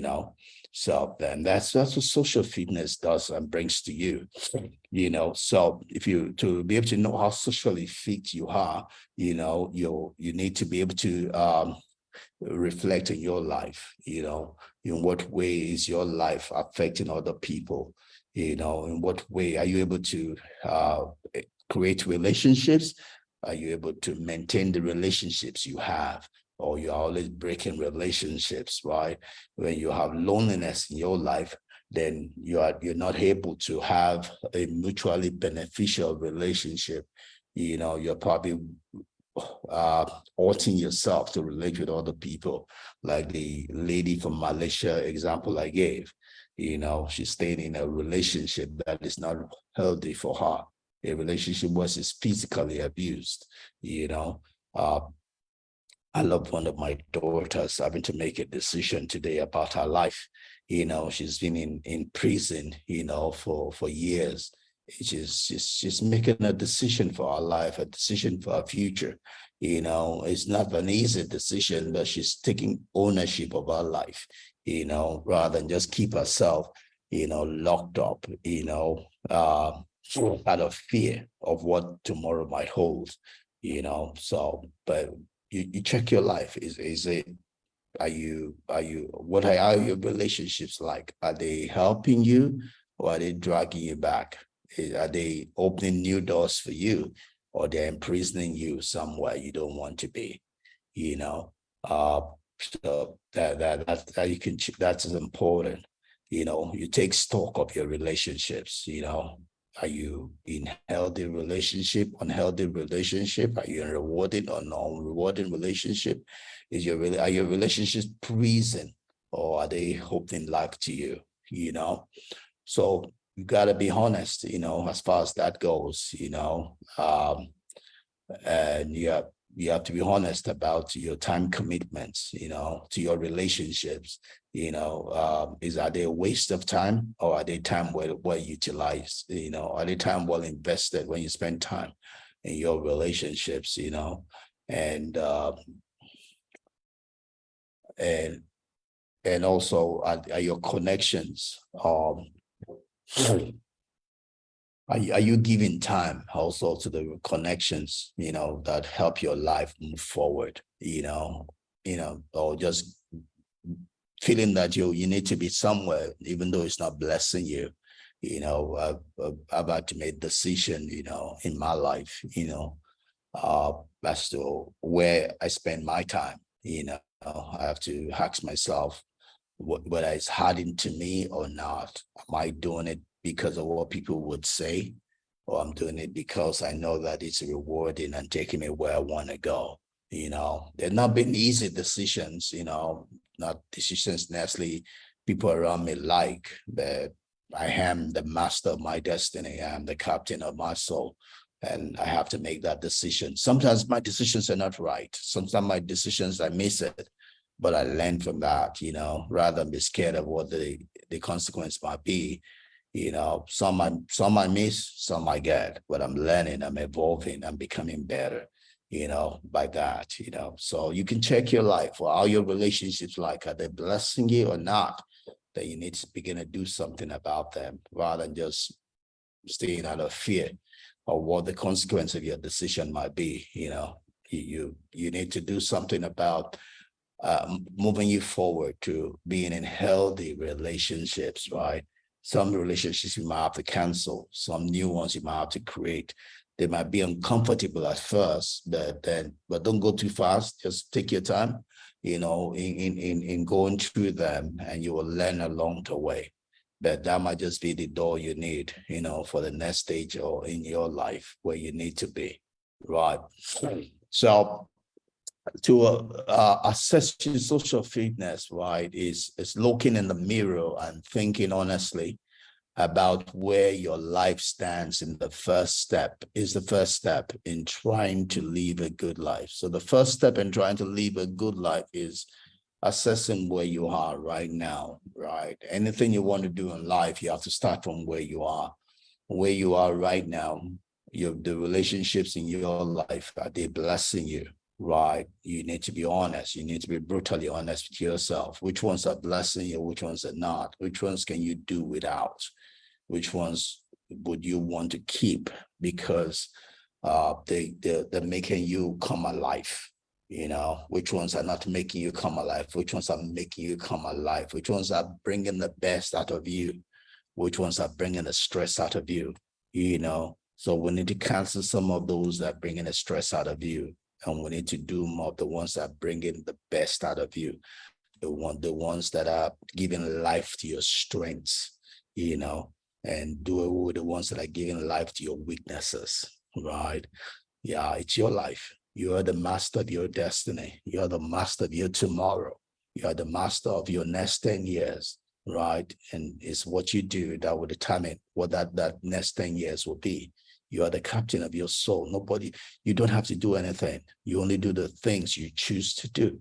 know. So then that's what social fitness does and brings to you, you know. So if you to be able to know how socially fit you are, you know, you need to be able to reflect in your life, you know, in what way is your life affecting other people, you know, in what way are you able to create relationships? Are you able to maintain the relationships you have? Or you're always breaking relationships, right? When you have loneliness in your life, then you're not able to have a mutually beneficial relationship. You know, you're probably altering yourself to relate with other people, like the lady from Malaysia example I gave. You know, she's staying in a relationship that is not healthy for her, a relationship where she's physically abused, you know. I love one of my daughters having to make a decision today about her life. You know, she's been in prison, you know, for years. She's making a decision for her life, a decision for her future. You know, it's not an easy decision, but she's taking ownership of her life, you know, rather than just keep herself, you know, locked up, you know, out of fear of what tomorrow might hold, you know. So, but you check your life. Is it, what are your relationships like? Are they helping you or are they dragging you back? Are they opening new doors for you or they're imprisoning you somewhere you don't want to be, you know? So that you can, that's important. You know, you take stock of your relationships, you know. Are you in healthy relationship, unhealthy relationship? Are you in rewarding or non-rewarding relationship? Are your relationships pleasing or are they opening life to you? You know, so you gotta be honest, you know, as far as that goes, you know. And you have to be honest about your time commitments, you know, to your relationships. You know, are they a waste of time or are they time well utilized? You know, are they time well invested when you spend time in your relationships? You know, and and and also are your connections are you giving time also to the connections, you know, that help your life move forward, you know, or just feeling that you need to be somewhere, even though it's not blessing you, you know. I've had to make decision, you know, in my life, you know, as to where I spend my time, you know. I have to ask myself whether it's hardened to me or not. Am I doing it because of what people would say, or I'm doing it because I know that it's rewarding and taking me where I want to go? You know, they've not been easy decisions, you know, not decisions necessarily people around me like, but I am the master of my destiny. I am the captain of my soul. And I have to make that decision. Sometimes my decisions are not right. Sometimes my decisions, I miss it, but I learn from that, you know, rather than be scared of what the consequence might be. You know, some I miss, some I get, but I'm learning, I'm evolving, I'm becoming better, you know, by that, you know. So you can check your life or how your relationships like, are they blessing you or not? That you need to begin to do something about them rather than just staying out of fear of what the consequence of your decision might be. You know, you need to do something about moving you forward to being in healthy relationships, right? Some relationships you might have to cancel, some new ones you might have to create. They might be uncomfortable at first, but don't go too fast. Just take your time, you know, in going through them, and you will learn along the way. But that might just be the door you need, you know, for the next stage or in your life where you need to be, right? So to assess your social fitness, right, is looking in the mirror and thinking honestly about where your life stands in the first step in trying to live a good life. So the first step in trying to live a good life is assessing where you are right now, right? Anything you want to do in life, you have to start from where you are. Where you are right now, the relationships in your life, are they blessing you? right? You need to be honest. You need to be brutally honest with yourself. Which ones are blessing you? Which ones are not? Which ones can you do without? Which ones would you want to keep because they're making you come alive? You know, which ones are not making you come alive? Which ones are making you come alive? Which ones are bringing the best out of you? Which ones are bringing the stress out of you? You know, so we need to cancel some of those that are bringing the stress out of you, and we need to do more of the ones that are bringing the best out of you. The ones that are giving life to your strengths, you know, and do it with the ones that are giving life to your weaknesses, right? Yeah, it's your life. You are the master of your destiny. You are the master of your tomorrow. You are the master of your next 10 years, right? And it's what you do that will determine what that next 10 years will be. You are the captain of your soul. Nobody, you don't have to do anything. You only do the things you choose to do,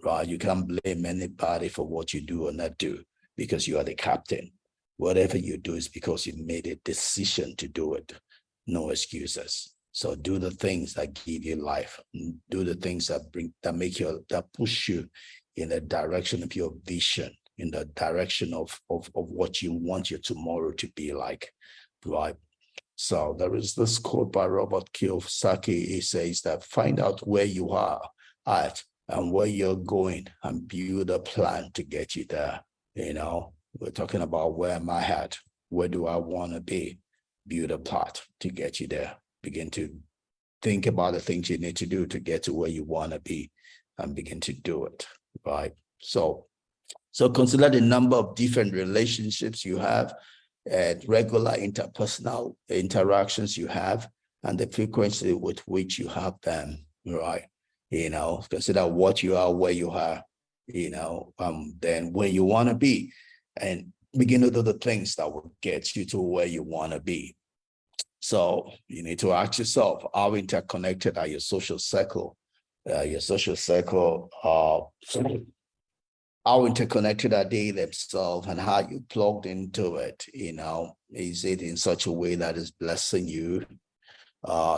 right? You can't blame anybody for what you do or not do because you are the captain. Whatever you do is because you made a decision to do it. No excuses. So do the things that give you life. Do the things that push you in the direction of your vision, in the direction of what you want your tomorrow to be like, right? So there is this quote by Robert Kiyosaki. He says that find out where you are at and where you're going and build a plan to get you there. You know, we're talking about where am I at? Where do I want to be? Build a plot to get you there. Begin to think about the things you need to do to get to where you want to be and begin to do it, right? So consider the number of different relationships you have and regular interpersonal interactions you have and the frequency with which you have them, right? You know, consider what you are, where you are, you know, then where you want to be, and begin to do the things that will get you to where you want to be. So you need to ask yourself, how interconnected are your social circle? Your social circle, how interconnected are they themselves and how you plugged into it? You know, is it in such a way that is blessing you?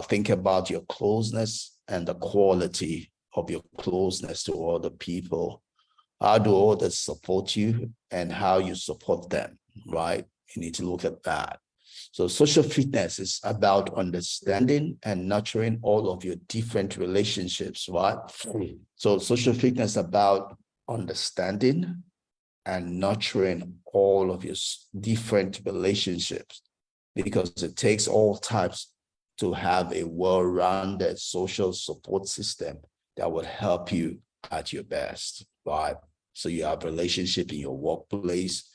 Think about your closeness and the quality of your closeness to other people. How do others support you and how you support them, right? You need to look at that. So social fitness is about understanding and nurturing all of your different relationships, right? So social fitness is about understanding and nurturing all of your different relationships because it takes all types to have a well-rounded social support system that would help you at your best, right? So you have relationship in your workplace,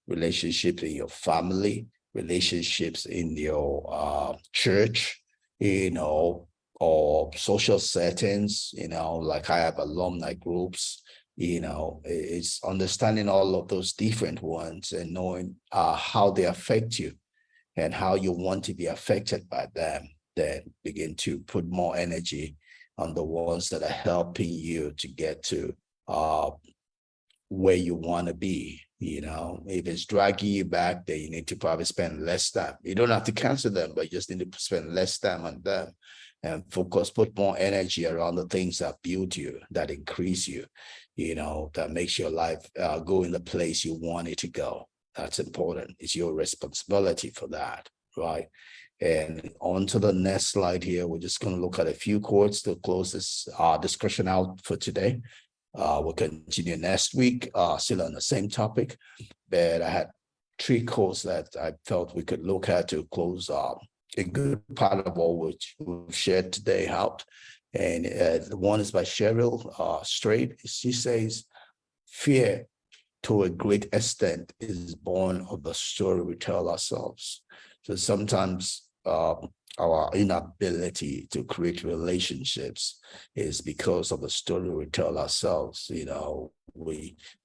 relationship in your family, relationships in your church, you know, or social settings, you know, like I have alumni groups, you know, it's understanding all of those different ones and knowing how they affect you and how you want to be affected by them, then begin to put more energy on the ones that are helping you to get to where you want to be. You know, if it's dragging you back, then you need to probably spend less time. You don't have to cancel them, but you just need to spend less time on them and focus, put more energy around the things that build you, that increase you, you know, that makes your life go in the place you want it to go. That's important. It's your responsibility for that, right? And on to the next slide here, we're just going to look at a few quotes to close this discussion out for today. We'll continue next week, still on the same topic, but I had three quotes that I felt we could look at to close a good part of all which we've shared today out. And the one is by Cheryl Strait. She says, fear to a great extent is born of the story we tell ourselves. So sometimes our inability to create relationships is because of the story we tell ourselves. You know,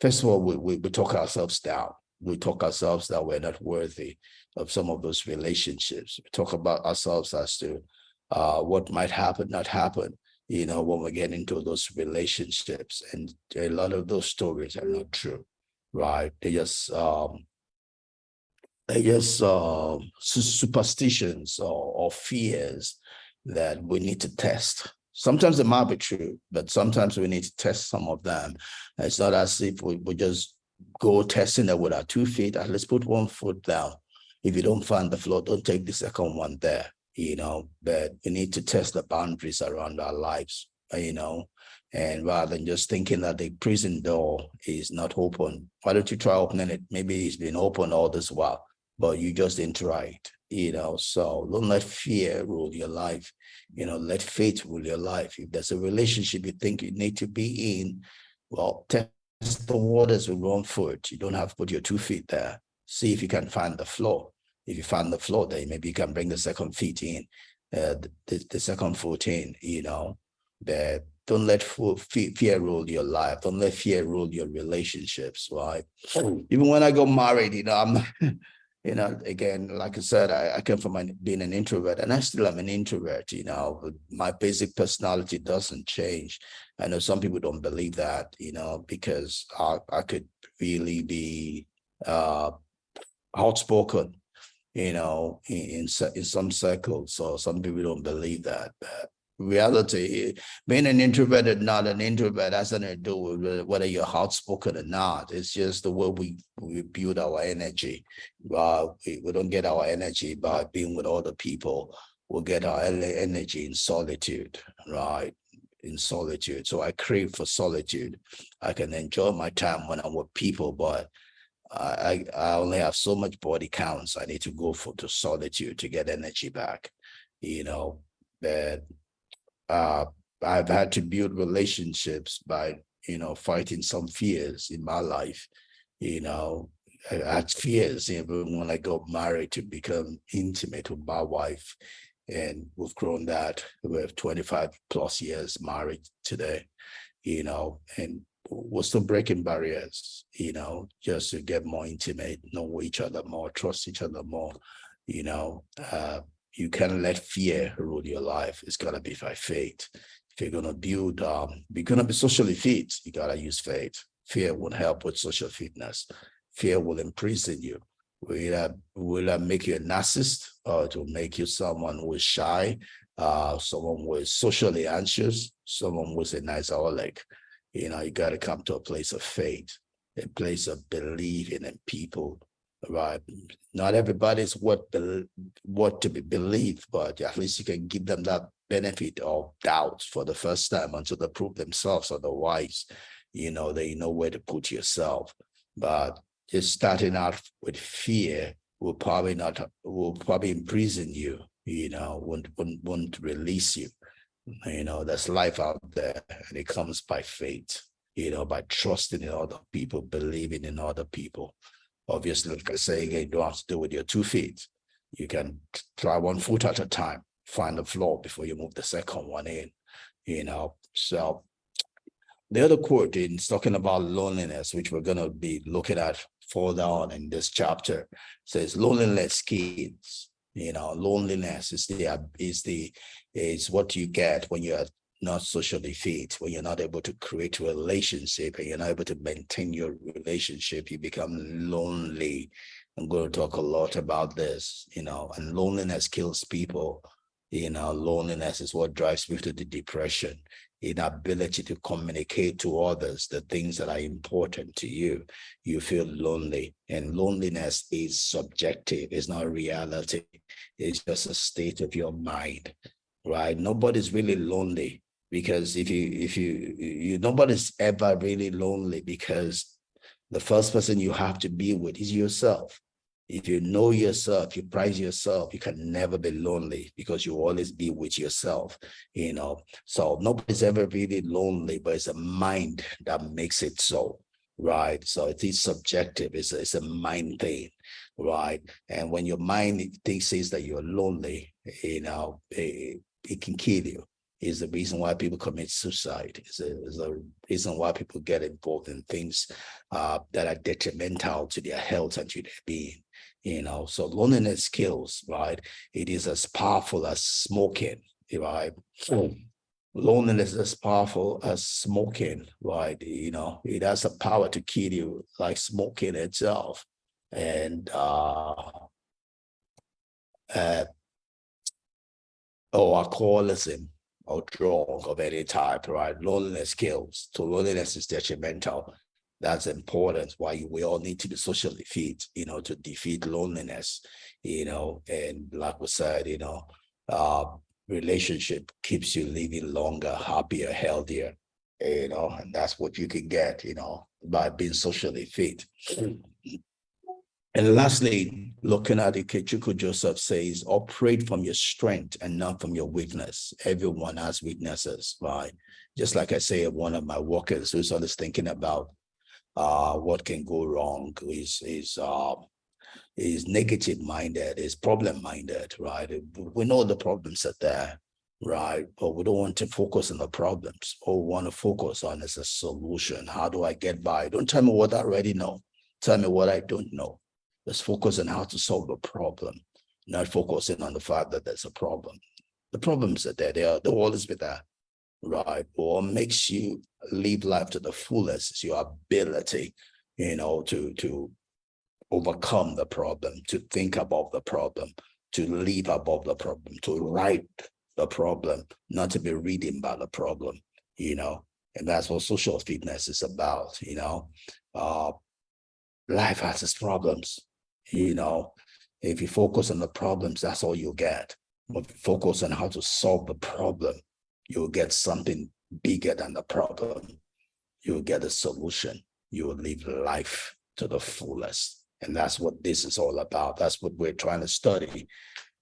first of all, we talk ourselves down. We talk ourselves that we're not worthy of some of those relationships. We talk about ourselves as to what might happen, not happen, you know, when we get into those relationships. And a lot of those stories are not true, right? They're just superstitions or fears that we need to test. Sometimes it might be true, but sometimes we need to test some of them. It's not as if we just go testing it with our 2 feet. Let's put 1 foot down. If you don't find the floor, don't take the second one there, but we need to test the boundaries around our lives, and rather than just thinking that the prison door is not open, why don't you try opening it? Maybe it's been open all this while, but you just didn't try it, so don't let fear rule your life. Let faith rule your life. If there's a relationship you think you need to be in, well, test the waters with 1 foot. You don't have to put your 2 feet there. See if you can find the floor. If you find the floor there, maybe you can bring the second feet in, the second foot in, that don't let fear rule your life. Don't let fear rule your relationships, right? Even when I got married, I'm not, again, like I said, I came from being an introvert, and I still am an introvert. My basic personality doesn't change. I know some people don't believe that, because I could really be outspoken, in some circles. So some people don't believe that. But reality, being an introvert or not an introvert has nothing to do with whether you're outspoken or not. It's just the way we build our energy. We don't get our energy by being with other people. We'll get our energy in solitude, right? In solitude. So I crave for solitude. I can enjoy my time when I'm with people, but I only have so much body counts. I need to go to solitude to get energy back, that I've had to build relationships by, fighting some fears in my life. I had fears even when I got married to become intimate with my wife. And we've grown that. We have 25 plus years married today, and we're still breaking barriers, just to get more intimate, know each other more, trust each other more. You can't let fear rule your life. It's gotta be by faith. If you're gonna build, you're gonna be socially fit, you gotta use faith. Fear won't help with social fitness. Fear will imprison you. Will that make you a narcissist, or it will make you someone who is shy, someone who is socially anxious, someone who is a niceaholic. You got to come to a place of faith, a place of believing in people, right? Not everybody's what to be believed, but at least you can give them that benefit of doubt for the first time until they prove themselves otherwise. They know where to put yourself. But just starting out with fear will probably imprison you, won't release you. There's life out there, and it comes by faith, by trusting in other people, believing in other people. Obviously, like I say again, you don't have to do with your 2 feet. You can try 1 foot at a time, find the floor before you move the second one in, So the other quote is talking about loneliness, which we're going to be looking at further on in this chapter. Says loneliness kills. Loneliness is what you get when you're not socially fit, when you're not able to create a relationship and you're not able to maintain your relationship. You become lonely. I'm going to talk a lot about this, and loneliness kills people. Loneliness is what drives people to the depression, inability to communicate to others the things that are important to you. You feel lonely, and loneliness is subjective. It's not reality. It's just a state of your mind, right? Nobody's really lonely, because nobody's ever really lonely, because the first person you have to be with is yourself. If you know yourself, you prize yourself, you can never be lonely, because you always be with yourself, So nobody's ever really lonely, but it's a mind that makes it so, right? So it is subjective. It's a mind thing, right? And when your mind says that you're lonely, it can kill you. Is the reason why people commit suicide. Is a reason why people get involved in things that are detrimental to their health and to their being. So loneliness kills, right? It is as powerful as smoking, right? Loneliness is as powerful as smoking, right? It has the power to kill you, like smoking itself. And or alcoholism, or drug of any type, right? Loneliness kills. So loneliness is detrimental. That's important. Why we all need to be socially fit, to defeat loneliness, and like we said, uh, relationship keeps you living longer, happier, healthier, and that's what you can get, by being socially fit. And lastly, looking at it, Kechuku Joseph says, operate from your strength and not from your weakness. Everyone has weaknesses, right? Just like I say, one of my workers who's always thinking about what can go wrong is negative minded, is problem minded, right? We know the problems are there, right? But we don't want to focus on the problems. All we want to focus on is a solution. How do I get by? Don't tell me what I already know. Tell me what I don't know. Let's focus on how to solve the problem, not focusing on the fact that there's a problem. The problems are there. They'll always be there, right? What makes you live life to the fullest is your ability, to overcome the problem, to think about the problem, to live above the problem, to write the problem, not to be reading about the problem, and that's what social fitness is about. Uh, life has its problems, if you focus on the problems, that's all you get. But if you focus on how to solve the problem, you'll get something bigger than the problem. You'll get a solution. You will live life to the fullest. And that's what this is all about. That's what we're trying to study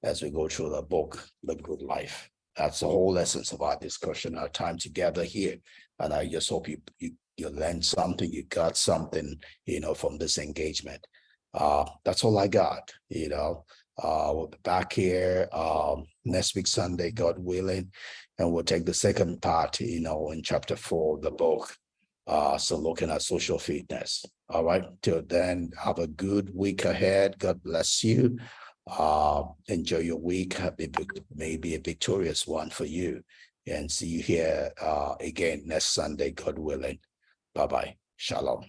as we go through the book, The Good Life. That's the whole essence of our discussion, our time together here. And I just hope you learned something, you got something, from this engagement. That's all I got, we'll be back here next week, Sunday, God willing, and we'll take the second part, in chapter 4 of the book. So looking at social fitness. All right. Till then, have a good week ahead. God bless you. Enjoy your week. Maybe a victorious one for you. And see you here again next Sunday, God willing. Bye-bye. Shalom.